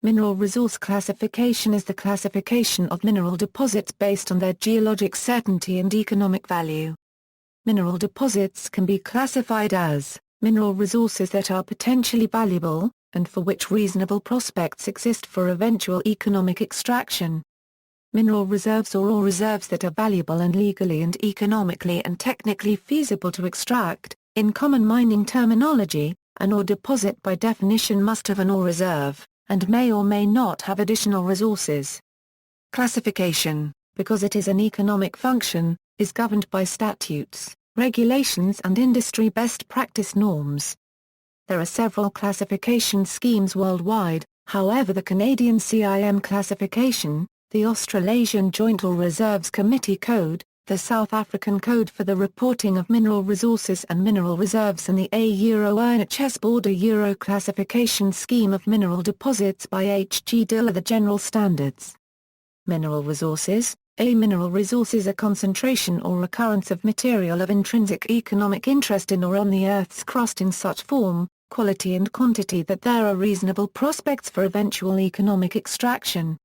Mineral resource classification is the classification of mineral deposits based on their geologic certainty and economic value. Mineral deposits can be classified as mineral resources that are potentially valuable, and for which reasonable prospects exist for eventual economic extraction. Mineral reserves or ore reserves that are valuable and legally and economically and technically feasible to extract. In common mining terminology, an ore deposit by definition must have an ore reserve, and may or may not have additional resources. Classification, because it is an economic function, is governed by statutes, regulations and industry best practice norms. There are several classification schemes worldwide, however the Canadian CIM classification, the Australasian Joint Ore Reserves Committee Code, the South African Code for the Reporting of Mineral Resources and Mineral Reserves and the A-NHS Border Euro Classification Scheme of Mineral Deposits by H.G. Dill are the general standards. Mineral resources. A mineral resource is a concentration or occurrence of material of intrinsic economic interest in or on the Earth's crust in such form, quality and quantity that there are reasonable prospects for eventual economic extraction.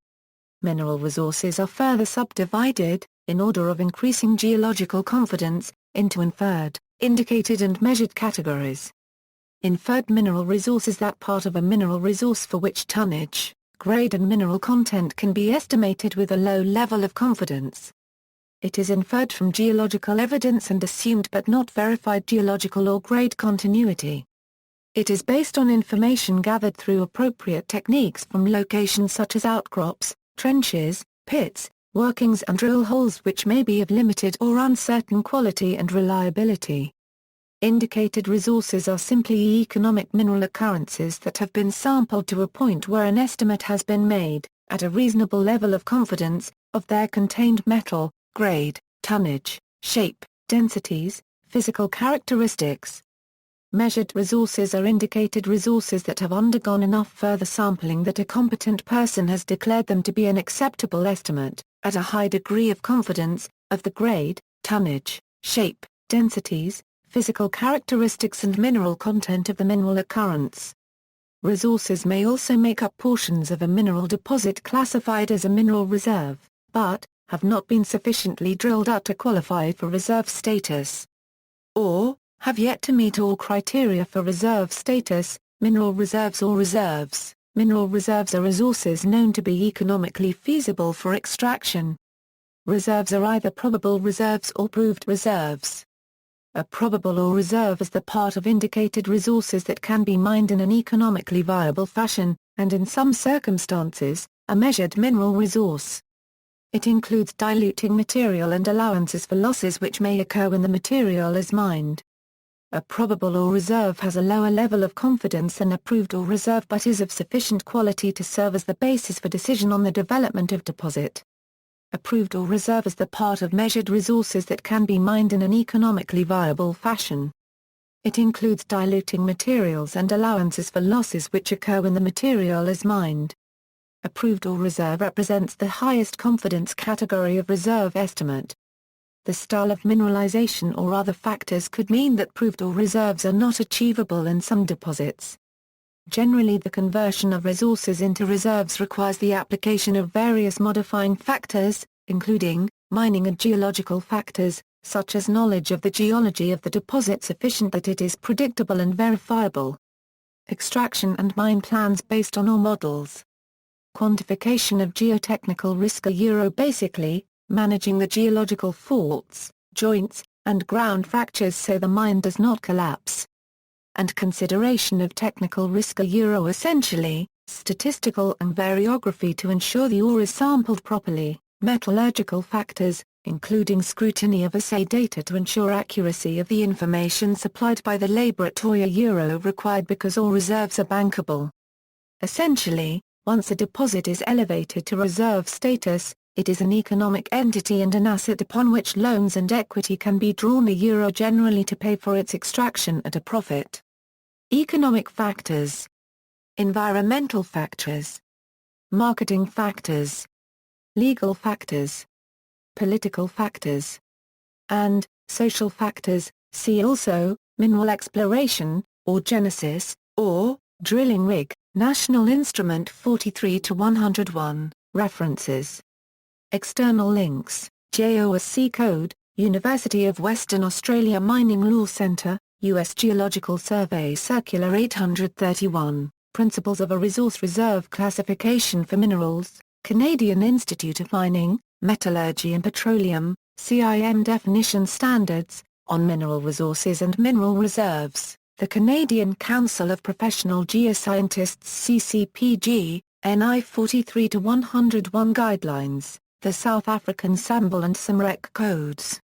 Mineral resources are further subdivided, in order of increasing geological confidence, into inferred, indicated and measured categories. Inferred mineral resource is that part of a mineral resource for which tonnage, grade and mineral content can be estimated with a low level of confidence. It is inferred from geological evidence and assumed but not verified geological or grade continuity. It is based on information gathered through appropriate techniques from locations such as outcrops, trenches, pits, workings and drill holes which may be of limited or uncertain quality and reliability. Indicated resources are simply economic mineral occurrences that have been sampled to a point where an estimate has been made, at a reasonable level of confidence, of their contained metal, grade, tonnage, shape, densities, physical characteristics. Measured resources are indicated resources that have undergone enough further sampling that a competent person has declared them to be an acceptable estimate, at a high degree of confidence, of the grade, tonnage, shape, densities, physical characteristics and mineral content of the mineral occurrence. Resources may also make up portions of a mineral deposit classified as a mineral reserve, but have not been sufficiently drilled out to qualify for reserve status. Or, have yet to meet all criteria for reserve status. Mineral reserves or reserves. Mineral reserves are resources known to be economically feasible for extraction. Reserves are either probable reserves or proved reserves. A probable ore reserve is the part of indicated resources that can be mined in an economically viable fashion, and in some circumstances, a measured mineral resource. It includes diluting material and allowances for losses which may occur when the material is mined. A probable ore reserve has a lower level of confidence than a proved ore reserve but is of sufficient quality to serve as the basis for decision on the development of deposit. A proved ore reserve is the part of measured resources that can be mined in an economically viable fashion. It includes diluting materials and allowances for losses which occur when the material is mined. A proved ore reserve represents the highest confidence category of reserve estimate. The style of mineralization or other factors could mean that proved ore reserves are not achievable in some deposits. Generally, the conversion of resources into reserves requires the application of various modifying factors, including mining and geological factors, such as knowledge of the geology of the deposit sufficient that it is predictable and verifiable. Extraction and mine plans based on ore models. Quantification of geotechnical risk. Basically, managing the geological faults, joints, and ground fractures so the mine does not collapse. And consideration of technical risk. Essentially, statistical and variography to ensure the ore is sampled properly. Metallurgical factors, including scrutiny of assay data to ensure accuracy of the information supplied by the laboratory. Required because ore reserves are bankable. Essentially, once a deposit is elevated to reserve status, it is an economic entity and an asset upon which loans and equity can be drawn. Generally to pay for its extraction at a profit. Economic factors. Environmental factors. Marketing factors. Legal factors. Political factors. And social factors. See also, mineral exploration, or genesis, or drilling rig, National Instrument 43-101, References. External links, JOSC Code, University of Western Australia Mining Law Centre, U.S. Geological Survey Circular 831, Principles of a Resource Reserve Classification for Minerals, Canadian Institute of Mining, Metallurgy and Petroleum, CIM Definition Standards, on Mineral Resources and Mineral Reserves, the Canadian Council of Professional Geoscientists CCPG, NI 43-101 Guidelines, the South African SAMBL and SAMREC Codes.